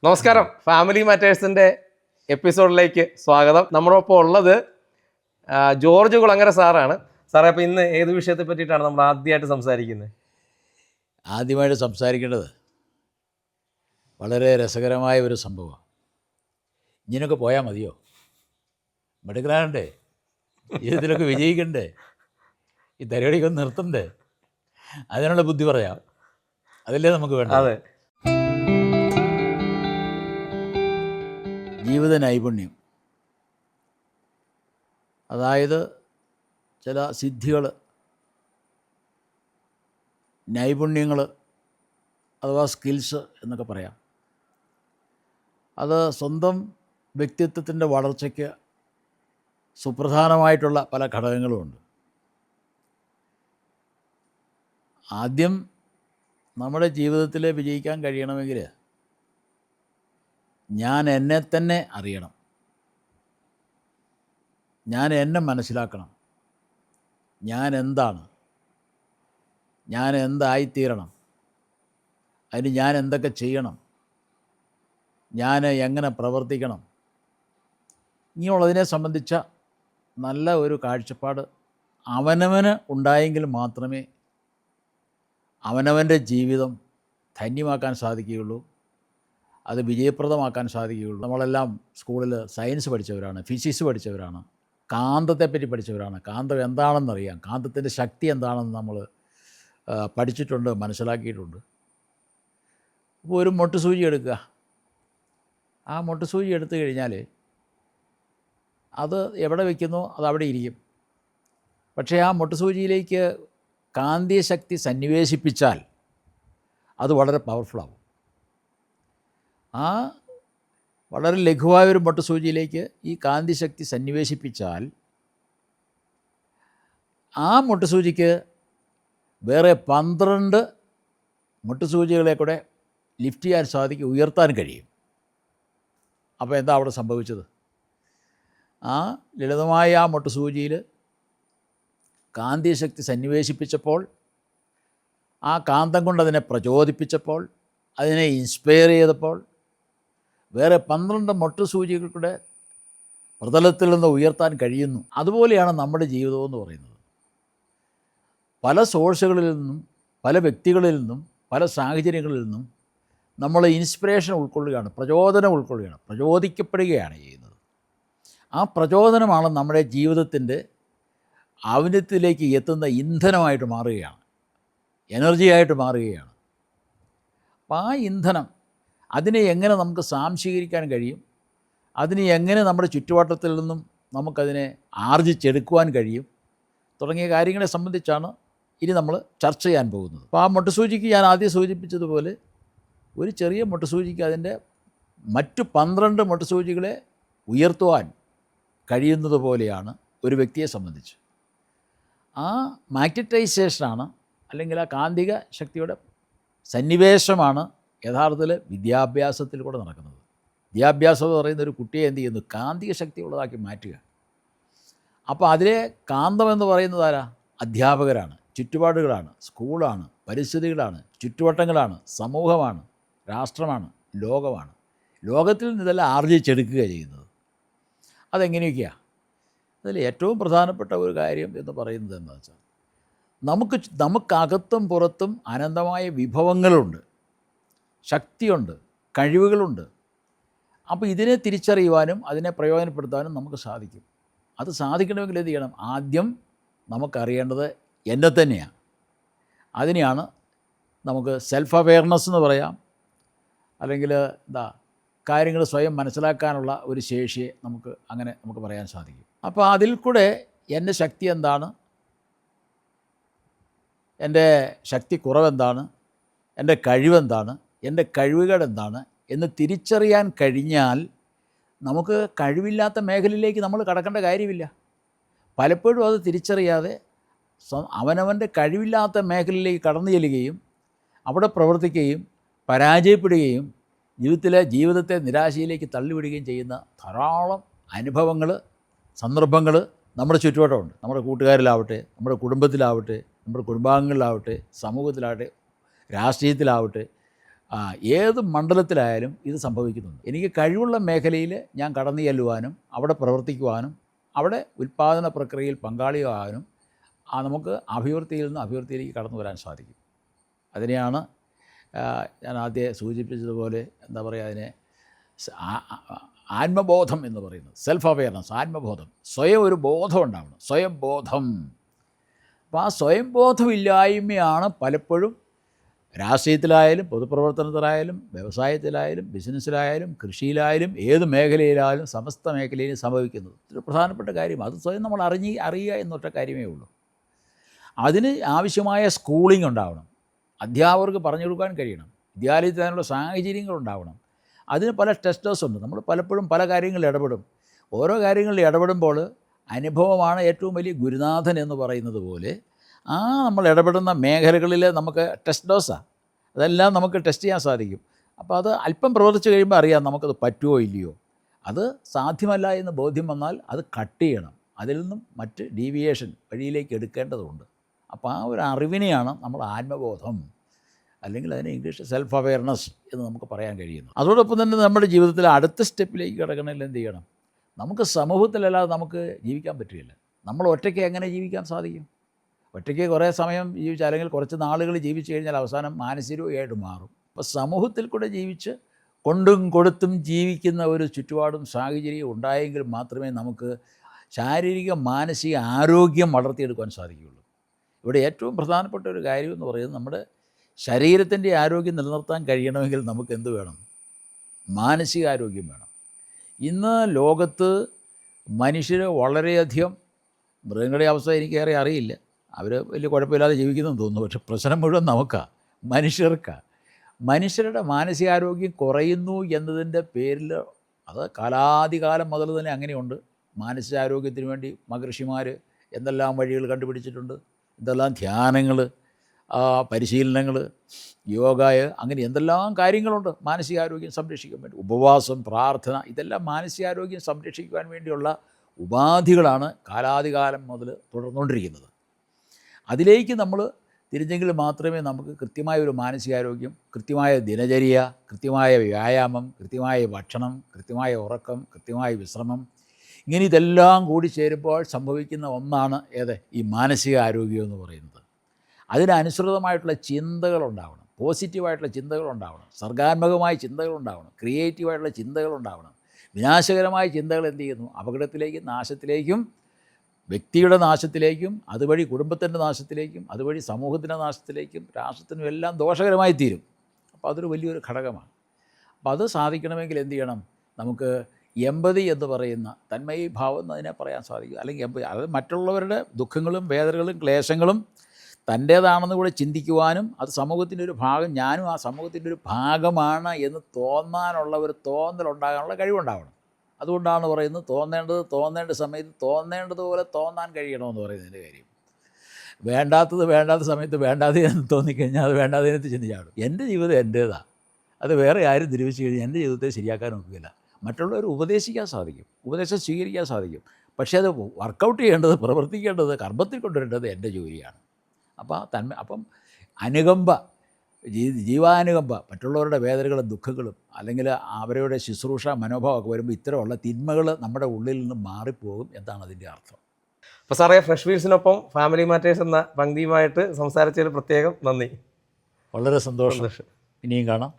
നമസ്കാരം. ഫാമിലി മാറ്റേഴ്സിൻ്റെ എപ്പിസോഡിലേക്ക് സ്വാഗതം. നമ്മളൊപ്പം ഉള്ളത് ജോർജ് കുളങ്ങര സാറാണ്. സാറേ, അപ്പോൾ ഇന്ന് ഏത് വിഷയത്തെ പറ്റിയിട്ടാണ് നമ്മൾ ആദ്യമായിട്ട് സംസാരിക്കുന്നത്? ആദ്യമായിട്ട് സംസാരിക്കേണ്ടത് വളരെ രസകരമായ ഒരു സംഭവമാണ്. ഇങ്ങനെയൊക്കെ പോയാൽ മതിയോ? മിടുക്കനാകണ്ടേ, ജീവിതത്തിലൊക്കെ വിജയിക്കണ്ടേ, ഈ പരിപാടിയൊക്കെ നിർത്തണ്ടേ? അതിനുള്ള ബുദ്ധി പറയാം, അതല്ലേ നമുക്ക് വേണ്ട. അതെ, ജീവിത നൈപുണ്യം, അതായത് ചില സിദ്ധികൾ, നൈപുണ്യങ്ങൾ അഥവാ സ്കിൽസ് എന്നൊക്കെ പറയാം. അത് സ്വന്തം വ്യക്തിത്വത്തിൻ്റെ വളർച്ചയ്ക്ക് സുപ്രധാനമായിട്ടുള്ള പല ഘടകങ്ങളുമുണ്ട്. ആദ്യം നമ്മുടെ ജീവിതത്തിൽ വിജയിക്കാൻ കഴിയണമെങ്കിൽ ഞാൻ എന്നെ തന്നെ അറിയണം, ഞാൻ എന്നെ മനസ്സിലാക്കണം, ഞാൻ എന്താണ്, ഞാൻ എന്തായിത്തീരണം, അതിന് ഞാൻ എന്തൊക്കെ ചെയ്യണം, ഞാൻ എങ്ങനെ പ്രവർത്തിക്കണം, ഇങ്ങനെയുള്ളതിനെ സംബന്ധിച്ച നല്ല ഒരു കാഴ്ചപ്പാട് അവനവന് ഉണ്ടായെങ്കിൽ മാത്രമേ അവനവൻ്റെ ജീവിതം ധന്യമാക്കാൻ സാധിക്കുകയുള്ളൂ, അത് വിജയപ്രദമാക്കാൻ സാധിക്കുകയുള്ളൂ. നമ്മളെല്ലാം സ്കൂളിൽ സയൻസ് പഠിച്ചവരാണ്, ഫിസിക്സ് പഠിച്ചവരാണ്, കാന്തത്തെപ്പറ്റി പഠിച്ചവരാണ്. കാന്തം എന്താണെന്നറിയാം, കാന്തത്തിൻ്റെ ശക്തി എന്താണെന്ന് നമ്മൾ പഠിച്ചിട്ടുണ്ട്, മനസ്സിലാക്കിയിട്ടുണ്ട്. ഇപ്പോൾ ഒരു മൊട്ടുസൂചി എടുക്കുക, ആ മൊട്ടുസൂചി എടുത്തു കഴിഞ്ഞാൽ അത് എവിടെ വയ്ക്കുന്നോ അത് അവിടെ ഇരിക്കും. പക്ഷേ ആ മൊട്ടുസൂചിയിലേക്ക് കാന്തിക ശക്തി സന്നിവേശിപ്പിച്ചാൽ അത് വളരെ പവർഫുള്ളാവും. ആ വളരെ ലഘുവായൊരു മൊട്ടുസൂചിയിലേക്ക് ഈ കാന്തിശക്തി സന്നിവേശിപ്പിച്ചാൽ ആ മൊട്ടുസൂചിക്ക് വേറെ 12 മൊട്ടുസൂചികളെ കൂടെ ലിഫ്റ്റ് ചെയ്യാൻ സാധിക്കും, ഉയർത്താൻ കഴിയും. അപ്പോൾ എന്താ അവിടെ സംഭവിച്ചത്? ആ ലളിതമായ ആ മൊട്ടുസൂചിയിൽ കാന്തികശക്തി സന്നിവേശിപ്പിച്ചപ്പോൾ, ആ കാന്തം കൊണ്ട് അതിനെ പ്രചോദിപ്പിച്ചപ്പോൾ, അതിനെ ഇൻസ്പയർ ചെയ്തപ്പോൾ വേറെ 12 മൊട്ടുസൂചികളുടെ പ്രതലത്തിൽ നിന്ന് ഉയർത്താൻ കഴിയുന്നു. അതുപോലെയാണ് നമ്മുടെ ജീവിതമെന്ന് പറയുന്നത്. പല സോഴ്സുകളിൽ നിന്നും, പല വ്യക്തികളിൽ നിന്നും, പല സാഹചര്യങ്ങളിൽ നിന്നും നമ്മൾ ഇൻസ്പിറേഷൻ ഉൾക്കൊള്ളുകയാണ്, പ്രചോദനം ഉൾക്കൊള്ളുകയാണ്, പ്രചോദിക്കപ്പെടുകയാണ് ചെയ്യുന്നത്. ആ പ്രചോദനമാണ് നമ്മുടെ ജീവിതത്തിൻ്റെ ഔന്നത്യത്തിലേക്ക് എത്തുന്ന ഇന്ധനമായിട്ട് മാറുകയാണ്, എനർജിയായിട്ട് മാറുകയാണ്. അപ്പോൾ ആ ഇന്ധനം, അതിനെ എങ്ങനെ നമുക്ക് സ്വാംശീകരിക്കാൻ കഴിയും, അതിനെ എങ്ങനെ നമ്മുടെ ചുറ്റുവട്ടത്തിൽ നിന്നും നമുക്കതിനെ ആർജിച്ചെടുക്കുവാൻ കഴിയും തുടങ്ങിയ കാര്യങ്ങളെ സംബന്ധിച്ചാണ് ഇനി നമ്മൾ ചർച്ച ചെയ്യാൻ പോകുന്നത്. അപ്പോൾ ആ മൊട്ടുസൂചിക്ക് ഞാൻ ആദ്യം സൂചിപ്പിച്ചതുപോലെ ഒരു ചെറിയ മൊട്ടുസൂചിക്ക് അതിൻ്റെ മറ്റു 12 മൊട്ടുസൂചികളെ ഉയർത്തുവാൻ കഴിയുന്നത് പോലെയാണ് ഒരു വ്യക്തിയെ സംബന്ധിച്ച്. ആ മാഗ്നറ്റൈസേഷനാണ്, അല്ലെങ്കിൽ ആ കാന്തിക ശക്തിയുടെ സന്നിവേശമാണ് യഥാർത്ഥത്തിൽ വിദ്യാഭ്യാസത്തിൽ കൂടെ നടക്കുന്നത്. വിദ്യാഭ്യാസം എന്ന് പറയുന്ന ഒരു കുട്ടിയെ എന്ത് ചെയ്യുന്നു? കാന്തിക ശക്തിയുള്ളതാക്കി മാറ്റുക. അപ്പോൾ അതിലെ കാന്തം എന്ന് പറയുന്നത് ആരാ? അധ്യാപകരാണ്, ചുറ്റുപാടുകളാണ്, സ്കൂളാണ്, പരിസ്ഥിതികളാണ്, ചുറ്റുവട്ടങ്ങളാണ്, സമൂഹമാണ്, രാഷ്ട്രമാണ്, ലോകമാണ്. ലോകത്തിൽ നിന്ന് ഇതെല്ലാം ആർജിച്ചെടുക്കുക ചെയ്യുന്നത്. അതെങ്ങനെയൊക്കെയാണ്? അതിൽ ഏറ്റവും പ്രധാനപ്പെട്ട ഒരു കാര്യം എന്ന് പറയുന്നത് എന്താണെന്ന് വെച്ചാൽ, നമുക്കകത്തും പുറത്തും അനന്തമായ വിഭവങ്ങളുണ്ട്, ശക്തിയുണ്ട്, കഴിവുകളുണ്ട്. അപ്പോൾ ഇതിനെ തിരിച്ചറിയുവാനും അതിനെ പ്രയോജനപ്പെടുത്താനും നമുക്ക് സാധിക്കും. അത് സാധിക്കണമെങ്കിൽ എന്ത് ചെയ്യണം? ആദ്യം നമുക്കറിയേണ്ടത് എന്നെ തന്നെയാണ്. അതിനെയാണ് നമുക്ക് സെൽഫ് അവെയർനെസ് എന്ന് പറയാം, അല്ലെങ്കിൽ കാര്യങ്ങൾ സ്വയം മനസ്സിലാക്കാനുള്ള ഒരു ശേഷിയെ നമുക്ക് പറയാൻ സാധിക്കും. അപ്പോൾ അതിൽ കൂടെ എൻ്റെ ശക്തി എന്താണ്, എൻ്റെ ശക്തി കുറവെന്താണ്, എൻ്റെ കഴിവെന്താണ്, എൻ്റെ കഴിവുകൾ എന്താണ് എന്ന് തിരിച്ചറിയാൻ കഴിഞ്ഞാൽ നമുക്ക് കഴിവില്ലാത്ത മേഖലയിലേക്ക് നമ്മൾ കടക്കേണ്ട കാര്യമില്ല. പലപ്പോഴും അത് തിരിച്ചറിയാതെ അവനവൻ്റെ കഴിവില്ലാത്ത മേഖലയിലേക്ക് കടന്നു ചെല്ലുകയും അവിടെ പ്രവർത്തിക്കുകയും പരാജയപ്പെടുകയും ജീവിതത്തെ നിരാശയിലേക്ക് തള്ളിവിടുകയും ചെയ്യുന്ന ധാരാളം അനുഭവങ്ങൾ, സന്ദർഭങ്ങൾ നമ്മുടെ ചുറ്റുവട്ടമുണ്ട്. നമ്മുടെ കൂട്ടുകാരിലാവട്ടെ, നമ്മുടെ കുടുംബത്തിലാവട്ടെ, നമ്മുടെ കുടുംബാംഗങ്ങളിലാവട്ടെ, സമൂഹത്തിലാവട്ടെ, രാഷ്ട്രീയത്തിലാവട്ടെ, ഏത് മണ്ഡലത്തിലായാലും ഇത് സംഭവിക്കുന്നുണ്ട്. എനിക്ക് കഴിവുള്ള മേഖലയിൽ ഞാൻ കടന്നു ചെല്ലുവാനും അവിടെ പ്രവർത്തിക്കുവാനും അവിടെ ഉൽപ്പാദന പ്രക്രിയയിൽ പങ്കാളിയാകാനും നമുക്ക് അഭിവൃദ്ധിയിൽ നിന്ന് അഭിവൃദ്ധിയിലേക്ക് കടന്നു വരാൻ സാധിക്കും. അതിനെയാണ് ഞാൻ ആദ്യം സൂചിപ്പിച്ചതുപോലെ എന്താ പറയുക, അതിനെ ആത്മബോധം എന്ന് പറയുന്നത്. സെൽഫ് അവെയർനെസ്, ആത്മബോധം, സ്വയം ഒരു ബോധം ഉണ്ടാവണം, സ്വയം ബോധം. അപ്പോൾ ആ സ്വയം ബോധമില്ലായ്മയാണ് പലപ്പോഴും രാഷ്ട്രീയത്തിലായാലും പൊതുപ്രവർത്തനത്തിലായാലും വ്യവസായത്തിലായാലും ബിസിനസ്സിലായാലും കൃഷിയിലായാലും ഏത് മേഖലയിലായാലും സമസ്ത മേഖലയിലും സംഭവിക്കുന്നത്. ഒരു പ്രധാനപ്പെട്ട കാര്യം അത് സ്വയം നമ്മൾ അറിയുക എന്നൊറ്റ കാര്യമേ ഉള്ളൂ. അതിന് ആവശ്യമായ സ്കൂളിംഗ് ഉണ്ടാവണം, അധ്യാപകർക്ക് പറഞ്ഞു കൊടുക്കാൻ കഴിയണം, വിദ്യാലയത്തിൽ അതിനുള്ള സാഹചര്യങ്ങൾ ഉണ്ടാവണം. അതിന് പല ടെസ്റ്റേഴ്സ് ഉണ്ട്. നമ്മൾ പലപ്പോഴും പല കാര്യങ്ങളിൽ ഇടപെടും. ഓരോ കാര്യങ്ങളിൽ ഇടപെടുമ്പോൾ അനുഭവമാണ് ഏറ്റവും വലിയ ഗുരുനാഥൻ എന്ന് പറയുന്നത് പോലെ നമ്മൾ ഇടപെടുന്ന മേഖലകളിൽ നമുക്ക് ടെസ്റ്റ് ഡോസാണ്, അതെല്ലാം നമുക്ക് ടെസ്റ്റ് ചെയ്യാൻ സാധിക്കും. അപ്പോൾ അത് അല്പം പ്രവർത്തിച്ച് കഴിയുമ്പോൾ അറിയാം നമുക്കത് പറ്റുമോ ഇല്ലയോ. അത് സാധ്യമല്ല എന്ന് ബോധ്യം വന്നാൽ അത് കട്ട് ചെയ്യണം, അതിൽ നിന്നും മറ്റ് ഡീവിയേഷൻ വഴിയിലേക്ക് എടുക്കേണ്ടതുണ്ട്. അപ്പോൾ ആ ഒരു അറിവിനെയാണ് നമ്മൾ ആത്മബോധം, അല്ലെങ്കിൽ അതിനെ ഇംഗ്ലീഷ് സെൽഫ് അവെയർനെസ് എന്ന് നമുക്ക് പറയാൻ കഴിയുന്നു. അതോടൊപ്പം തന്നെ നമ്മുടെ ജീവിതത്തിൽ അടുത്ത സ്റ്റെപ്പിലേക്ക് കിടക്കണമെങ്കിൽ എന്ത് ചെയ്യണം? നമുക്ക് സമൂഹത്തിലല്ലാതെ നമുക്ക് ജീവിക്കാൻ പറ്റുകയില്ല. നമ്മൾ ഒറ്റയ്ക്ക് എങ്ങനെ ജീവിക്കാൻ സാധിക്കും? ഒറ്റയ്ക്ക് കുറേ സമയം ജീവിച്ച് അല്ലെങ്കിൽ കുറച്ച് നാളുകൾ ജീവിച്ച് കഴിഞ്ഞാൽ അവസാനം മാനസികമായിട്ട് മാറും. അപ്പോൾ സമൂഹത്തിൽ കൂടെ ജീവിച്ച് കൊണ്ടും കൊടുത്തും ജീവിക്കുന്ന ഒരു ചുറ്റുപാടും സാഹചര്യവും ഉണ്ടായെങ്കിൽ മാത്രമേ നമുക്ക് ശാരീരിക മാനസിക ആരോഗ്യം വളർത്തിയെടുക്കാൻ സാധിക്കുകയുള്ളൂ. ഇവിടെ ഏറ്റവും പ്രധാനപ്പെട്ട ഒരു കാര്യം എന്ന് പറയുന്നത് നമ്മുടെ ശരീരത്തിൻ്റെ ആരോഗ്യം നിലനിർത്താൻ കഴിയണമെങ്കിൽ നമുക്ക് എന്ത് വേണം? മാനസികാരോഗ്യം വേണം. ഇന്ന് ലോകത്ത് മനുഷ്യർ വളരെയധികം, മൃഗങ്ങളുടെ അവസ്ഥ എനിക്കേറെ അറിയില്ല, അവർ വലിയ കുഴപ്പമില്ലാതെ ജീവിക്കുന്നെന്ന് തോന്നുന്നു. പക്ഷെ പ്രശ്നം മുഴുവൻ നമുക്കാണ്, മനുഷ്യർക്കാണ്. മനുഷ്യരുടെ മാനസികാരോഗ്യം കുറയുന്നു എന്നതിൻ്റെ പേരിൽ അത് കാലാതികാലം മുതൽ തന്നെ അങ്ങനെയുണ്ട്. മാനസികാരോഗ്യത്തിന് വേണ്ടി മഹർഷിമാർ എന്തെല്ലാം വഴികൾ കണ്ടുപിടിച്ചിട്ടുണ്ട്, എന്തെല്ലാം ധ്യാനങ്ങൾ, പരിശീലനങ്ങൾ, യോഗ, അങ്ങനെ എന്തെല്ലാം കാര്യങ്ങളുണ്ട് മാനസികാരോഗ്യം സംരക്ഷിക്കാൻ വേണ്ടി. ഉപവാസം, പ്രാർത്ഥന, ഇതെല്ലാം മാനസികാരോഗ്യം സംരക്ഷിക്കുവാൻ വേണ്ടിയുള്ള ഉപാധികളാണ് കാലാതികാലം മുതൽ തുടർന്നുകൊണ്ടിരിക്കുന്നത്. അതിലേക്ക് നമ്മൾ തിരിഞ്ഞെങ്കിൽ മാത്രമേ നമുക്ക് കൃത്യമായ ഒരു മാനസികാരോഗ്യം, കൃത്യമായ ദിനചര്യ, കൃത്യമായ വ്യായാമം, കൃത്യമായ ഭക്ഷണം, കൃത്യമായ ഉറക്കം, കൃത്യമായ വിശ്രമം, ഇങ്ങനെ ഇതെല്ലാം കൂടി ചേരുമ്പോൾ സംഭവിക്കുന്ന ഒന്നാണ് ഈ മാനസിക ആരോഗ്യം എന്ന് പറയുന്നത്. അതിനനുസൃതമായിട്ടുള്ള ചിന്തകളുണ്ടാവണം, പോസിറ്റീവായിട്ടുള്ള ചിന്തകളുണ്ടാവണം, സർഗാത്മകമായ ചിന്തകളുണ്ടാവണം, ക്രിയേറ്റീവായിട്ടുള്ള ചിന്തകളുണ്ടാവണം. വിനാശകരമായ ചിന്തകൾ എന്ത് ചെയ്യുന്നു? അപകടത്തിലേക്കും നാശത്തിലേക്കും, വ്യക്തിയുടെ നാശത്തിലേക്കും, അതുവഴി കുടുംബത്തിൻ്റെ നാശത്തിലേക്കും, അതുവഴി സമൂഹത്തിൻ്റെ നാശത്തിലേക്കും, രാഷ്ട്രത്തിനും എല്ലാം ദോഷകരമായി തീരും. അപ്പോൾ അതൊരു വലിയൊരു ഘടകമാണ്. അപ്പോൾ അത് സാധിക്കണമെങ്കിൽ എന്ത് ചെയ്യണം? നമുക്ക് എമ്പതി എന്ന് പറയുന്ന തന്മയീഭാവം എന്നതിനെ പറയാൻ സാധിക്കും. അല്ലെങ്കിൽ എമ്പതി, അത് മറ്റുള്ളവരുടെ ദുഃഖങ്ങളും വേദനകളും ക്ലേശങ്ങളും തൻ്റേതാണെന്ന് കൂടെ ചിന്തിക്കുവാനും അത് സമൂഹത്തിൻ്റെ ഒരു ഭാഗം, ഞാനും ആ സമൂഹത്തിൻ്റെ ഒരു ഭാഗമാണ് എന്ന് തോന്നാനുള്ള ഒരു തോന്നലുണ്ടാകാനുള്ള കഴിവുണ്ടാവണം. അതുകൊണ്ടാണ് പറയുന്നത് തോന്നേണ്ട സമയത്ത് തോന്നേണ്ടതുപോലെ തോന്നാൻ കഴിയണമെന്ന് പറയുന്നതിൻ്റെ കാര്യം. വേണ്ടാത്ത സമയത്ത് വേണ്ടാതെ എന്ന് തോന്നിക്കഴിഞ്ഞാൽ അത് വേണ്ടാതേനത്ത് ചെന്ന് ചാടും. എൻ്റെ ജീവിതം എൻ്റേതാണ്, അത് വേറെ ആരും തിരിച്ചു കഴിഞ്ഞാൽ എൻ്റെ ജീവിതത്തെ ശരിയാക്കാൻ നോക്കുകയില്ല. മറ്റുള്ളവർ ഉപദേശിക്കാൻ സാധിക്കും, ഉപദേശം സ്വീകരിക്കാൻ സാധിക്കും, പക്ഷേ അത് വർക്കൗട്ട് ചെയ്യേണ്ടത്, പ്രവർത്തിക്കേണ്ടത്, കർമ്മത്തിൽ കൊണ്ടുവരേണ്ടത് എൻ്റെ ജോലിയാണ്. അപ്പം അനുകമ്പ, ജീവാനുകമ്പ, മറ്റുള്ളവരുടെ വേദനകളും ദുഃഖങ്ങളും അല്ലെങ്കിൽ അവരുടെ ശുശ്രൂഷ മനോഭാവമൊക്കെ വരുമ്പോൾ ഇത്തരമുള്ള തിന്മകൾ നമ്മുടെ ഉള്ളിൽ നിന്ന് മാറിപ്പോകും എന്നാണ് അതിൻ്റെ അർത്ഥം. അപ്പോൾ സാറേ, ഫ്രഷ് വീൽസിനൊപ്പം ഫാമിലി മാറ്റേഴ്സ് എന്ന പങ്ക്തിയുമായിട്ട് സംസാരിച്ചതിൽ പ്രത്യേകം നന്ദി. വളരെ സന്തോഷം. ഇനിയും കാണാം.